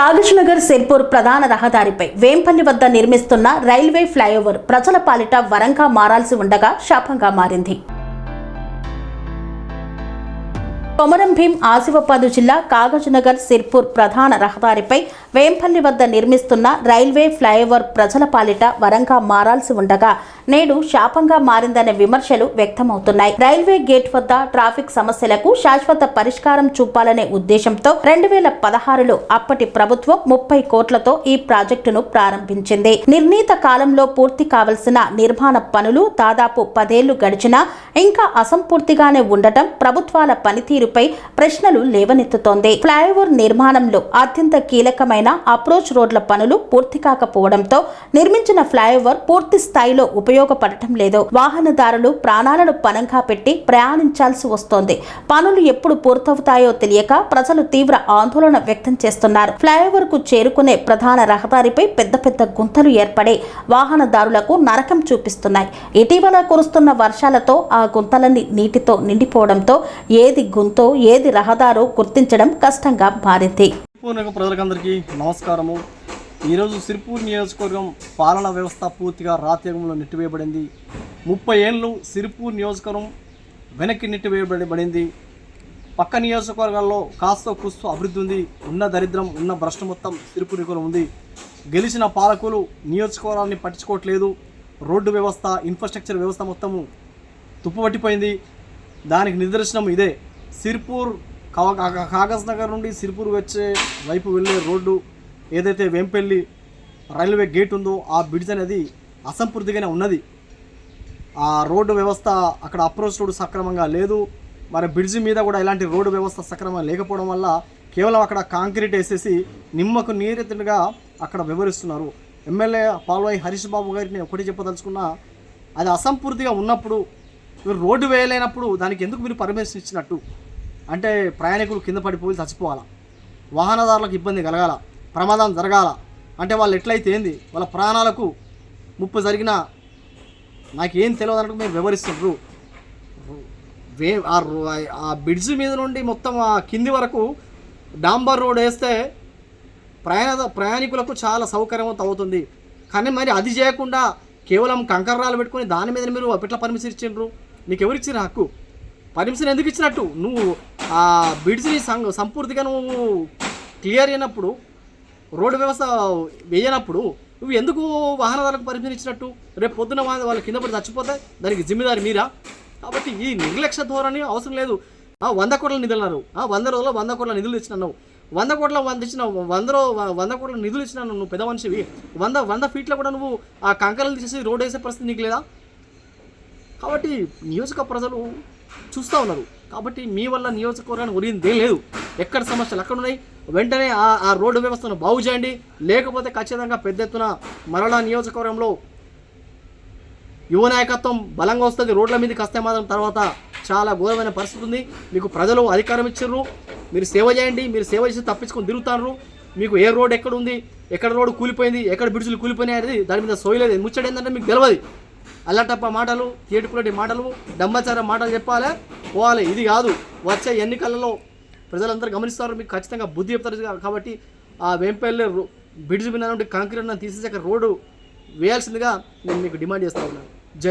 కాగజ్నగర్ సిర్పూర్ ప్రధాన రహదారిపై వేంపల్లి వద్ద నిర్మిస్తున్న రైల్వే ఫ్లైఓవర్ ప్రజల పాలిట వరంగా మారాల్సి ఉండగా శాపంగా మారింది. కొమరం భీం ఆసిఫాబాద్ జిల్లా కాగజ్నగర్ సిర్పూర్ ప్రధాన రహదారిపై వేంపల్లి వద్ద నిర్మిస్తున్న రైల్వే ఫ్లైఓవర్ ప్రజల పాలిట వరంగా మారాల్సి ఉండగా నేడు శాపంగా మారిందనే విమర్శలు వ్యక్తమవుతున్నాయి. రైల్వే గేట్ వద్ద ట్రాఫిక్ సమస్యలకు శాశ్వత పరిష్కారం చూపాలనే ఉద్దేశంతో 2016లో అప్పటి ప్రభుత్వం 30 కోట్లతో ఈ ప్రాజెక్టును ప్రారంభించింది. నిర్ణీత కాలంలో పూర్తి కావలసిన నిర్మాణ పనులు దాదాపు 10 ఏళ్లు గడిచినా ఇంకా అసంపూర్తిగానే ఉండటం ప్రభుత్వాల పనితీరుపై ప్రశ్నలు లేవనెత్తుతోంది. ఫ్లైఓవర్ నిర్మాణంలో అత్యంత కీలకమైన అప్రోచ్ రోడ్ల పనులు పూర్తి కాకపోవడంతో నిర్మించిన ఫ్లైఓవర్ పూర్తి స్థాయిలో ఉపయోగపడటం లేదు. వాహనదారులు ప్రాణాలను పణంగా పెట్టి ప్రయాణించాల్సి వస్తోంది. పనులు ఎప్పుడు పూర్తవుతాయో తెలియక ప్రజలు తీవ్ర ఆందోళన వ్యక్తం చేస్తున్నారు. ఫ్లైఓవర్ కు చేరుకునే ప్రధాన రహదారిపై పెద్ద పెద్ద గుంతలు ఏర్పడి వాహనదారులకు నరకం చూపిస్తున్నాయి. ఇటీవల కురుస్తున్న వర్షాలతో ఆ గుంతలన్నీ నీటితో నిండిపోవడంతో ఏది గుంతో ఏది రహదారో గుర్తించడం కష్టంగా మారింది. ప్రజలకందరికీ నమస్కారము. ఈరోజు సిర్పూర్ నియోజకవర్గం పాలనా వ్యవస్థ పూర్తిగా రాత్యంలో నెట్టివేయబడింది. 30 ఏళ్ళు సిర్పూర్ నియోజకవర్గం వెనక్కి నెట్టివేయబడింది. పక్క నియోజకవర్గాల్లో కాస్తో కూస్తో అభివృద్ధి ఉంది. ఉన్న దరిద్రం ఉన్న భ్రష్టం మొత్తం సిర్పూర్ నియోజకవర్గం ఉంది. గెలిచిన పాలకులు నియోజకవర్గాన్ని పట్టించుకోవట్లేదు. రోడ్డు వ్యవస్థ ఇన్ఫ్రాస్ట్రక్చర్ వ్యవస్థ మొత్తము తుప్పుపట్టిపోయింది. దానికి నిదర్శనం ఇదే. సిర్పూర్ కాగజ్నగర్ నుండి సిర్పూర్ వచ్చే వైపు వెళ్ళే రోడ్డు ఏదైతే వేంపల్లి రైల్వే గేట్ ఉందో ఆ బ్రిడ్జ్ అనేది అసంపూర్తిగానే ఉన్నది. ఆ రోడ్డు వ్యవస్థ అక్కడ అప్రోచ్ రోడ్డు సక్రమంగా లేదు. మరి బ్రిడ్జ్ మీద కూడా ఇలాంటి రోడ్డు వ్యవస్థ సక్రమంగా లేకపోవడం వల్ల కేవలం అక్కడ కాంక్రీట్ వేసేసి నిమ్మకు నీరెత్తుగా అక్కడ వివరిస్తున్నారు. ఎమ్మెల్యే పాల్వాయి హరీష్ బాబు గారిని ఒకటి చెప్పదలుచుకున్నా, అది అసంపూర్తిగా ఉన్నప్పుడు మీరు రోడ్డు వేయలేనప్పుడు దానికి ఎందుకు మీరు పర్మిషన్ ఇచ్చినట్టు? అంటే ప్రయాణికులు కింద పడిపోయి చచ్చిపోవాలా, వాహనదారులకు ఇబ్బంది కలగాల, ప్రమాదం జరగాల అంటే వాళ్ళు ఎట్లయితే ఏంది, వాళ్ళ ప్రాణాలకు ముప్పు జరిగినా నాకేం తెలియదు అన్నట్టు మీరు వివరిస్తున్నారు. ఆ బ్రిడ్జ్ మీద నుండి మొత్తం ఆ కింది వరకు డాంబర్ రోడ్ వేస్తే ప్రయాణికులకు చాలా సౌకర్యవంతం అవుతుంది. కానీ మరి అది చేయకుండా కేవలం కంకర్రాలు పెట్టుకొని దాని మీద మీరు ఎట్లా పర్మిషన్ ఇచ్చిండ్రు? నీకు ఎవరు ఇచ్చిన హక్కు? పర్మిషన్ ఎందుకు ఇచ్చినట్టు? నువ్వు ఆ బ్రిడ్జ్ని సంపూర్తిగా నువ్వు క్లియర్ అయినప్పుడు, రోడ్డు వ్యవస్థ వేయనప్పుడు నువ్వు ఎందుకు వాహనదారులకు పర్మిషన్ ఇచ్చినట్టు? రేపు పొద్దున వాళ్ళు కింద పడి చచ్చిపోతే దానికి జిమ్మెదారి మీరా? కాబట్టి ఈ నిర్లక్ష్య ధోరణి అవసరం లేదు. 100 కోట్ల నిధులు అన్నారు. 100 రోజుల్లో 100 కోట్ల నిధులు ఇచ్చినావు. 100 కోట్ల నిధులు ఇచ్చినా నువ్వు పెద్ద మనిషివి. 100 ఫీట్లో కూడా నువ్వు ఆ కంకరలు తీసేసి రోడ్ వేసే పరిస్థితి నీకు లేదా? కాబట్టి నియోజక ప్రజలు చూస్తూ ఉన్నారు. కాబట్టి మీ వల్ల నియోజకవర్గానికి ఒరిగిందేం లేదు. ఎక్కడ సమస్యలు అక్కడ ఉన్నాయి. వెంటనే ఆ రోడ్డు వ్యవస్థను బాగు చేయండి. లేకపోతే ఖచ్చితంగా పెద్ద ఎత్తున మరలా నియోజకవర్గంలో యువ నాయకత్వం బలంగా వస్తుంది. రోడ్ల మీదకి వస్తే మాత్రం తర్వాత చాలా ఘోరమైన పరిస్థితి ఉంది. మీకు ప్రజలు అధికారం ఇచ్చారు, మీరు సేవ చేయండి. మీరు సేవ చేసి తప్పించుకొని తిరుగుతారు. మీకు ఏ రోడ్ ఎక్కడ ఉంది, ఎక్కడ రోడ్డు కూలిపోయింది, ఎక్కడ బ్రిడ్జ్లు కూలిపోయినాయి అనేది దాని మీద సోయలేదు. ముచ్చట ఏంటంటే మీకు తెలియదు. అల్లటప్ప మాటలు, ఏటుపులటి మాటలు, డంబాచార మాటలు చెప్పాలి, పోవాలి. ఇది కాదు. వచ్చే ఎన్నికలలో ప్రజలందరూ గమనిస్తారు, మీకు ఖచ్చితంగా బుద్ధి చెప్తారు. కాబట్టి ఆ వేంపల్లి బ్రిడ్జ్ మీద నుండి కాంక్రీట్ తీసేసి అక్కడ రోడ్డు వేయాల్సిందిగా నేను మీకు డిమాండ్ చేస్తూ ఉన్నాను.